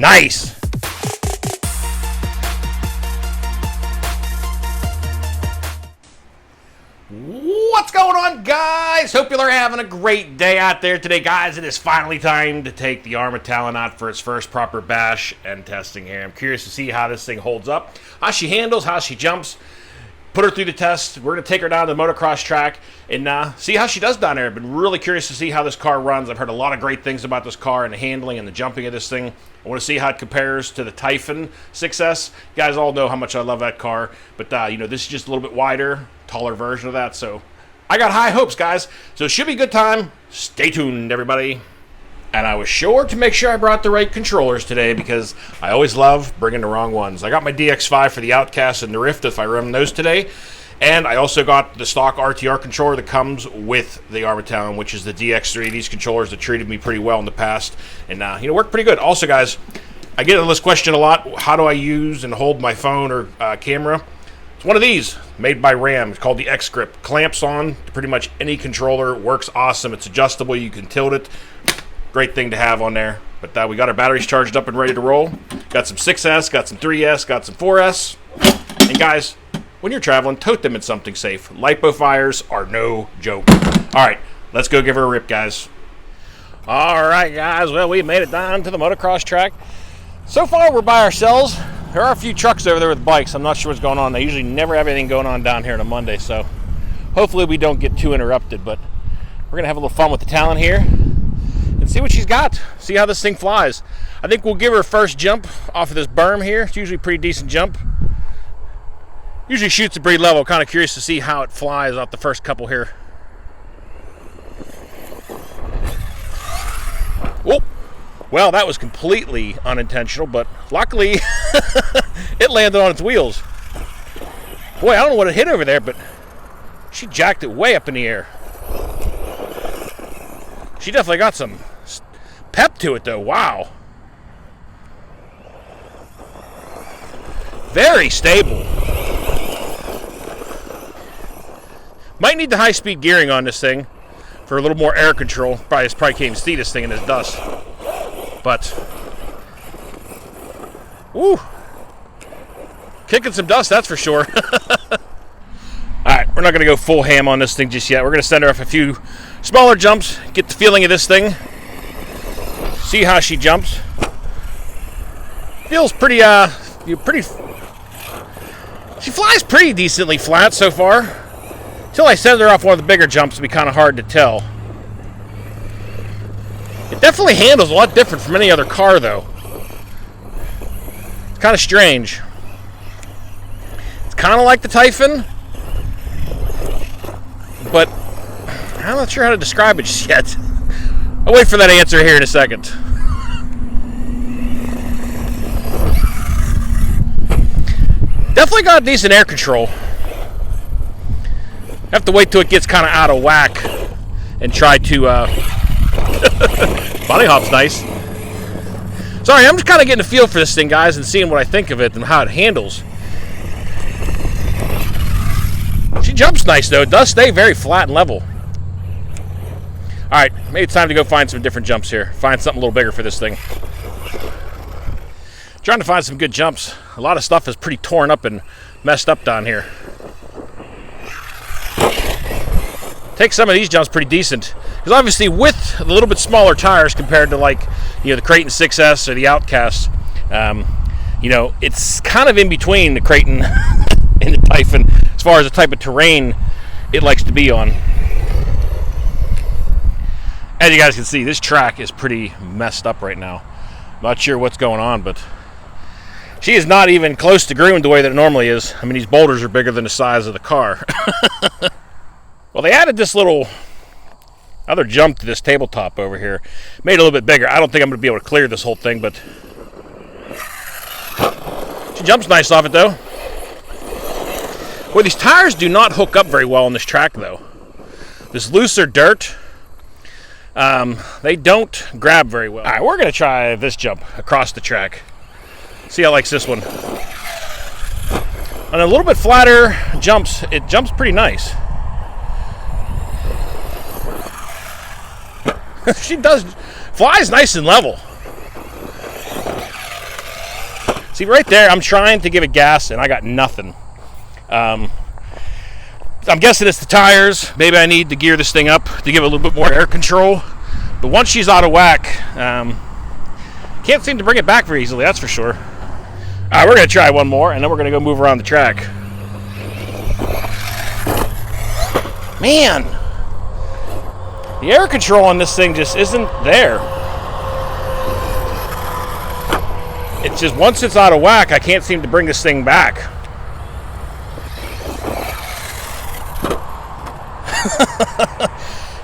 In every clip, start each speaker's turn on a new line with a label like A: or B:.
A: Nice. What's going on, guys? Hope you're having a great day out there today, guys. It is finally time to take the Arrma Talion out for its first proper bash and testing here. I'm curious to see how this thing holds up, how she handles, how she jumps. Put her through the test. We're going to take her down to the motocross track and see how she does down there. I've been really curious to see how this car runs. I've heard a lot of great things about this car and the handling and the jumping of this thing. I want to see how it compares to the Talion 6S. You guys all know how much I love that car, but you know, this is just a little bit wider, taller version of that. So I got high hopes, guys. So it should be a good time. Stay tuned, everybody. And I was sure to make sure I brought the right controllers today because I always love bringing the wrong ones. I got my DX5 for the Outcast and the Rift if I run those today. And I also got the stock RTR controller that comes with the Arrma Talion, which is the DX3. These controllers that treated me pretty well in the past and you know, work pretty good. Also, guys, I get this question a lot. How do I use and hold my phone or camera? It's one of these, made by Ram. It's called the X Grip. Clamps on to pretty much any controller. Works awesome. It's adjustable. You can tilt it. Great thing to have on there. But we got our batteries charged up and ready to roll. Got some 6S, got some 3S, got some 4S. And guys, when you're traveling, tote them in something safe. Lipo fires are no joke. All right, let's go give her a rip, guys. All right, guys. Well, we made it down to the motocross track. So far, we're by ourselves. There are a few trucks over there with bikes. I'm not sure what's going on. They usually never have anything going on down here on a Monday, so hopefully we don't get too interrupted. But we're going to have a little fun with the Talion here and see what she's got. See how this thing flies. I think we'll give her a first jump off of this berm here. It's usually a pretty decent jump. Usually shoots at pretty level. Kind of curious to see how it flies off the first couple here. Whoop. Well, that was completely unintentional, but luckily it landed on its wheels. Boy, I don't know what it hit over there, but she jacked it way up in the air. She definitely got some pep to it, though. Wow. Very stable. Might need the high-speed gearing on this thing for a little more air control. Probably can't even see this thing in this dust. But, woo, kicking some dust, that's for sure. All right, we're not going to go full ham on this thing just yet. We're going to send her off a few smaller jumps, get the feeling of this thing, see how she jumps. Feels pretty, she flies pretty decently flat so far. Until I send her off one of the bigger jumps, it'll be kind of hard to tell. It definitely handles a lot different from any other car, though. It's kind of strange. It's kind of like the Talion, but I'm not sure how to describe it just yet. I'll wait for that answer here in a second. Definitely got decent air control. Have to wait till it gets kind of out of whack and try to bunny hop's nice. Sorry, I'm just kind of getting a feel for this thing, guys, and seeing what I think of it and how it handles. She jumps nice, though. It does stay very flat and level. All right, maybe it's time to go find some different jumps here. Find something a little bigger for this thing. Trying to find some good jumps. A lot of stuff is pretty torn up and messed up down here. Take some of these jumps pretty decent. Because obviously with a little bit smaller tires compared to, like, you know, the Creighton 6S or the Outcast, you know, it's kind of in between the Creighton and the Talion as far as the type of terrain it likes to be on. As you guys can see, this track is pretty messed up right now. Not sure what's going on, but she is not even close to groomed the way that it normally is. I mean, these boulders are bigger than the size of the car. Well, they added this little other jump to this tabletop over here. Made it a little bit bigger. I don't think I'm going to be able to clear this whole thing, but she jumps nice off it, though. Well, these tires do not hook up very well on this track, though. This looser dirt, they don't grab very well. All right, we're going to try this jump across the track. See how it likes this one. On a little bit flatter jumps, it jumps pretty nice. She flies nice and level. See, right there, I'm trying to give it gas, and I got nothing. I'm guessing it's the tires. Maybe I need to gear this thing up to give it a little bit more air control. But once she's out of whack, can't seem to bring it back very easily, that's for sure. All right, we're going to try one more, and then we're going to go move around the track. Man, the air control on this thing just isn't there. It's just, once it's out of whack, I can't seem to bring this thing back.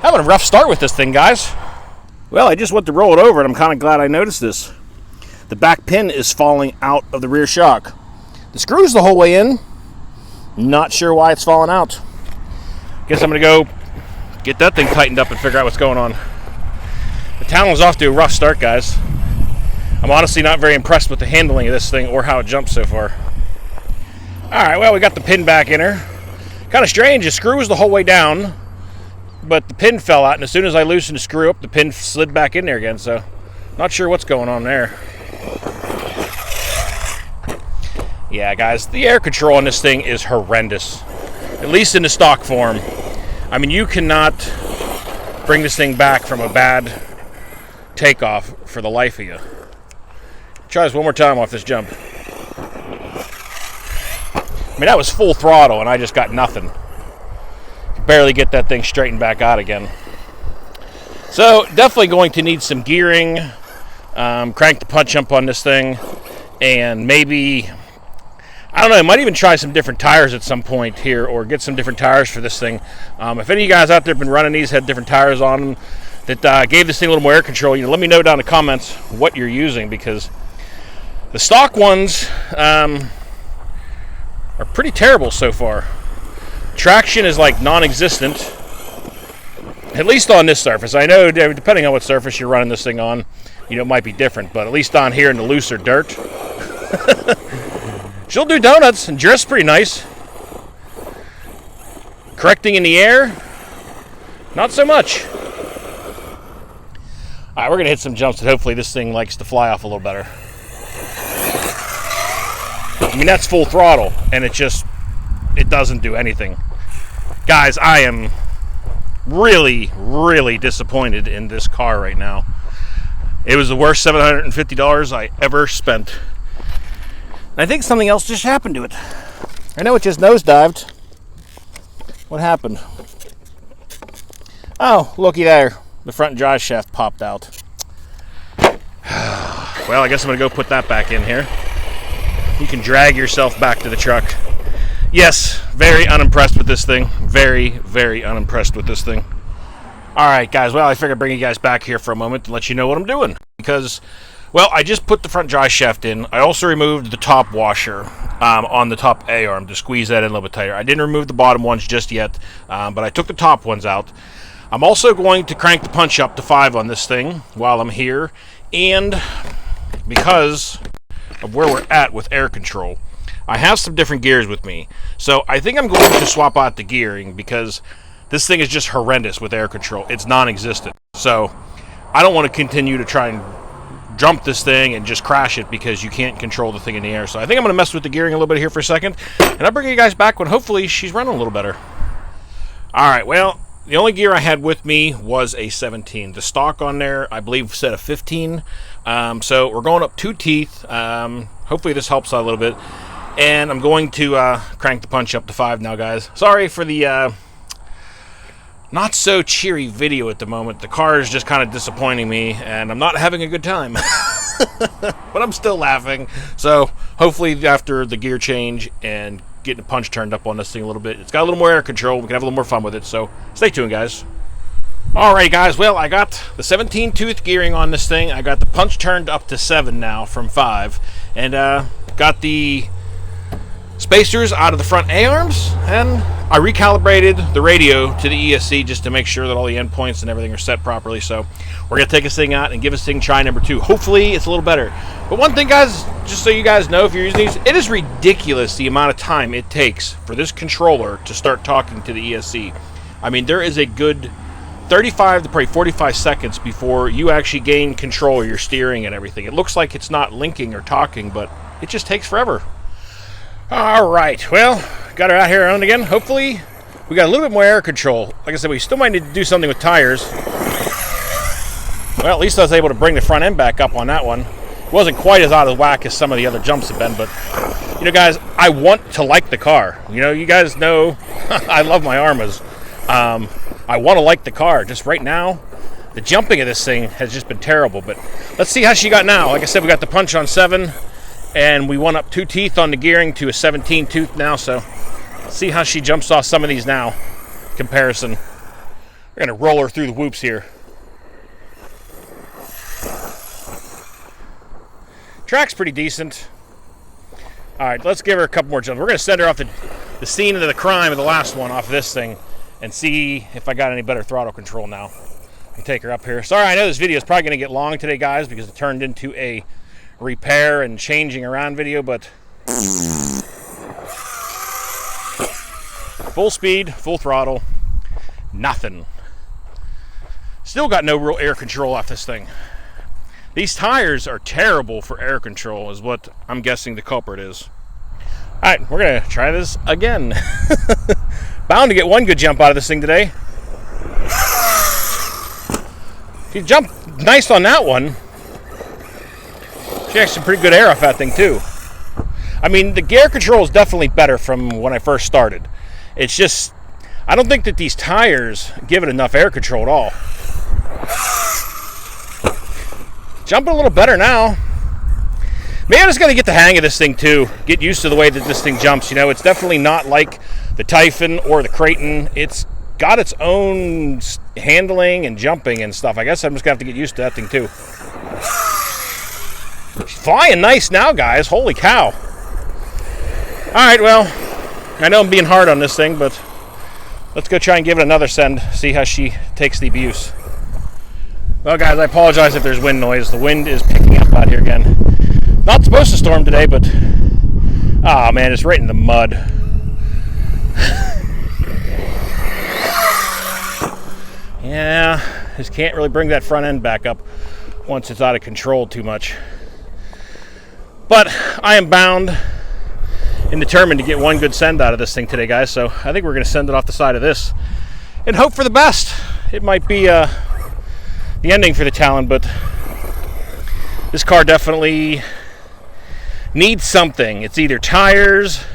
A: Having a rough start with this thing, guys. Well, I just went to roll it over, and I'm kind of glad I noticed this. The back pin is falling out of the rear shock. The screw's the whole way in. Not sure why it's falling out. Guess I'm going to go get that thing tightened up and figure out what's going on. The Talion's off to a rough start, guys. I'm honestly not very impressed with the handling of this thing or how it jumps so far. Alright, well, we got the pin back in her. Kind of strange, the screw was the whole way down, but the pin fell out, and as soon as I loosened the screw up, the pin slid back in there again, so not sure what's going on there. Yeah, guys, the air control on this thing is horrendous, at least in the stock form. I mean, you cannot bring this thing back from a bad takeoff for the life of you. Try this one more time off this jump. I mean, that was full throttle, and I just got nothing. Barely get that thing straightened back out again. So, definitely going to need some gearing. Crank the punch jump on this thing. And maybe, I don't know, I might even try some different tires at some point here, or get some different tires for this thing. If any of you guys out there have been running these, had different tires on them, that gave this thing a little more air control, let me know down in the comments what you're using, because the stock ones are pretty terrible so far. Traction is like non-existent, at least on this surface. I know depending on what surface you're running this thing on, it might be different, but at least on here in the looser dirt. She'll do donuts and drifts pretty nice. Correcting in the air, not so much. Alright, we're going to hit some jumps that hopefully this thing likes to fly off a little better. I mean, that's full throttle, and it doesn't do anything. Guys, I am really, really disappointed in this car right now. It was the worst $750 I ever spent. And I think something else just happened to it. I know it just nosedived. What happened? Oh, looky there. The front drive shaft popped out. Well, I guess I'm going to go put that back in here. You can drag yourself back to the truck. Yes, very unimpressed with this thing. Very, very unimpressed with this thing. Alright, guys. Well, I figured I'd bring you guys back here for a moment to let you know what I'm doing. Because, well, I just put the front drive shaft in. I also removed the top washer on the top A-arm to squeeze that in a little bit tighter. I didn't remove the bottom ones just yet, but I took the top ones out. I'm also going to crank the punch up to 5 on this thing while I'm here. And because of where we're at with air control, I have some different gears with me. So I think I'm going to swap out the gearing because this thing is just horrendous with air control. It's non-existent. So I don't want to continue to try and jump this thing and just crash it because you can't control the thing in the air. So I think I'm going to mess with the gearing a little bit here for a second, and I'll bring you guys back when hopefully she's running a little better. Alright, well, the only gear I had with me was a 17. The stock on there, I believe, said a 15. So we're going up 2 teeth. Hopefully this helps out a little bit. And I'm going to crank the punch up to 5 now, guys. Sorry for the not so cheery video at the moment. The car is just kind of disappointing me, and I'm not having a good time. But I'm still laughing. So hopefully after the gear change and getting the punch turned up on this thing a little bit, it's got a little more air control. We can have a little more fun with it. So stay tuned, guys. Alright, guys, well, I got the 17 tooth gearing on this thing. I got the punch turned up to 7 now from 5. And got the spacers out of the front A-arms, and I recalibrated the radio to the ESC just to make sure that all the endpoints and everything are set properly. So we're going to take this thing out and give this thing try number 2. Hopefully it's a little better. But one thing, guys, just so you guys know, if you're using these, it is ridiculous the amount of time it takes for this controller to start talking to the ESC. I mean, there is a good 35 to probably 45 seconds before you actually gain control of your steering and everything. It looks like it's not linking or talking, but it just takes forever. All right, well, got her out here on again. Hopefully, we got a little bit more air control. Like I said, we still might need to do something with tires. Well, at least I was able to bring the front end back up on that one. It wasn't quite as out of whack as some of the other jumps have been, but, you know, guys, I want to like the car. You know, you guys know I love my Arrmas. I want to like the car. Just right now, the jumping of this thing has just been terrible, but let's see how she got now. Like I said, we got the punch on 7, and we went up 2 teeth on the gearing to a 17 tooth now, so let's see how she jumps off some of these now. Comparison. We're going to roll her through the whoops here. Track's pretty decent. All right, let's give her a couple more jumps. We're going to send her off the scene of the crime of the last one off of this thing and see if I got any better throttle control now. And take her up here. Sorry, I know this video is probably going to get long today, guys, because it turned into a repair and changing around video, but full speed, full throttle, nothing. Still got no real air control off this thing. These tires are terrible for air control is what I'm guessing the culprit is. All right, we're going to try this again. Bound to get one good jump out of this thing today. She jumped nice on that one. She had some pretty good air off that thing too. I mean, the air control is definitely better from when I first started. It's just, I don't think that these tires give it enough air control at all. Jumping a little better now. Maybe I'm just going to get the hang of this thing too. Get used to the way that this thing jumps. You know, it's definitely not like the Typhon or the Creighton. It's got its own handling and jumping and stuff. I guess I'm just going to have to get used to that thing too. She's flying nice now, guys. Holy cow. All right, well, I know I'm being hard on this thing, but let's go try and give it another send. See how she takes the abuse. Well, guys, I apologize if there's wind noise. The wind is picking up out here again. Not supposed to storm today, but oh man, it's right in the mud. Yeah, just can't really bring that front end back up once it's out of control too much. But I am bound and determined to get one good send out of this thing today, guys. So I think we're going to send it off the side of this and hope for the best. It might be the ending for the Talion, but this car definitely needs something. It's either tires.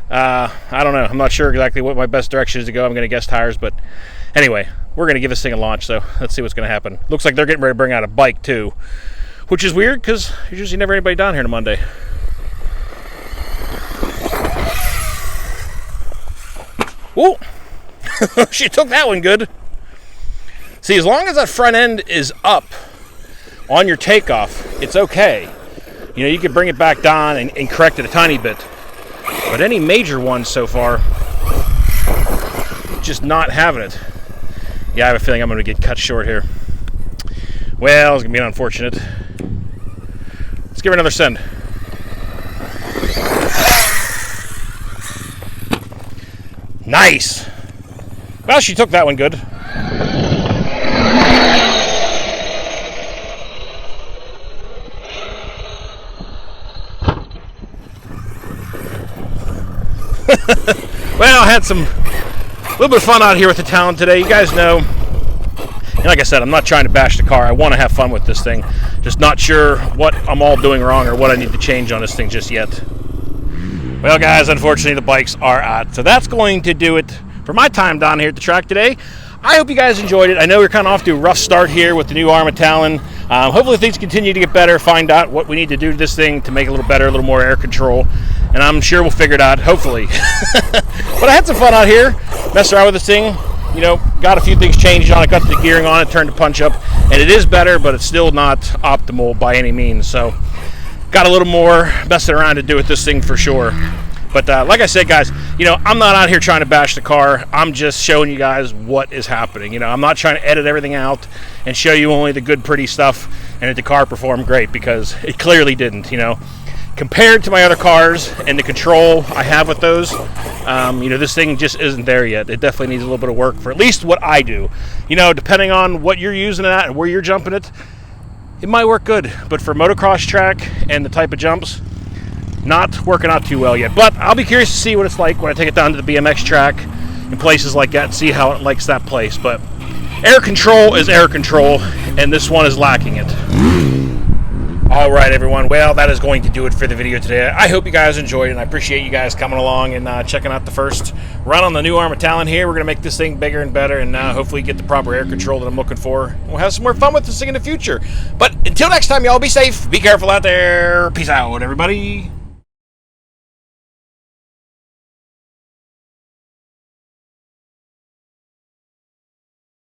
A: I don't know. I'm not sure exactly what my best direction is to go. I'm going to guess tires, but anyway, we're going to give this thing a launch, so let's see what's going to happen. Looks like they're getting ready to bring out a bike, too, which is weird because there's usually never anybody down here on a Monday. Whoa! She took that one good. See, as long as that front end is up on your takeoff, it's okay. You know, you can bring it back down and correct it a tiny bit. But any major ones so far, just not having it. Yeah, I have a feeling I'm going to get cut short here. Well, it's going to be unfortunate. Let's give her another send. Nice! Well, she took that one good. Well, I had a little bit of fun out here with the Talion today. You guys know, and like I said, I'm not trying to bash the car. I want to have fun with this thing. Just not sure what I'm all doing wrong or what I need to change on this thing just yet. Well, guys, unfortunately, the bikes are out. So that's going to do it for my time down here at the track today. I hope you guys enjoyed it. I know we're kind of off to a rough start here with the new Arrma Talion. Hopefully things continue to get better, find out what we need to do to this thing to make it a little better, a little more air control. And I'm sure we'll figure it out, hopefully. But I had some fun out here, messed around with this thing. You know, got a few things changed on it, got the gearing on it, turned the punch up. And it is better, but it's still not optimal by any means. So got a little more messing around to do with this thing for sure. But like I said, guys, you know, I'm not out here trying to bash the car. I'm just showing you guys what is happening. You know, I'm not trying to edit everything out and show you only the good, pretty stuff and that the car performed great, because it clearly didn't, you know. Compared to my other cars and the control I have with those, you know, this thing just isn't there yet. It definitely needs a little bit of work for at least what I do. You know, depending on what you're using it at and where you're jumping it, it might work good. But for motocross track and the type of jumps, not working out too well yet. But I'll be curious to see what it's like when I take it down to the BMX track and places like that and see how it likes that place. But air control is air control, and this one is lacking it. All right, everyone. Well, that is going to do it for the video today. I hope you guys enjoyed it, and I appreciate you guys coming along and checking out the first run on the new Arrma Talion here. We're going to make this thing bigger and better, and hopefully get the proper air control that I'm looking for. We'll have some more fun with this thing in the future. But until next time, y'all, be safe. Be careful out there. Peace out, everybody.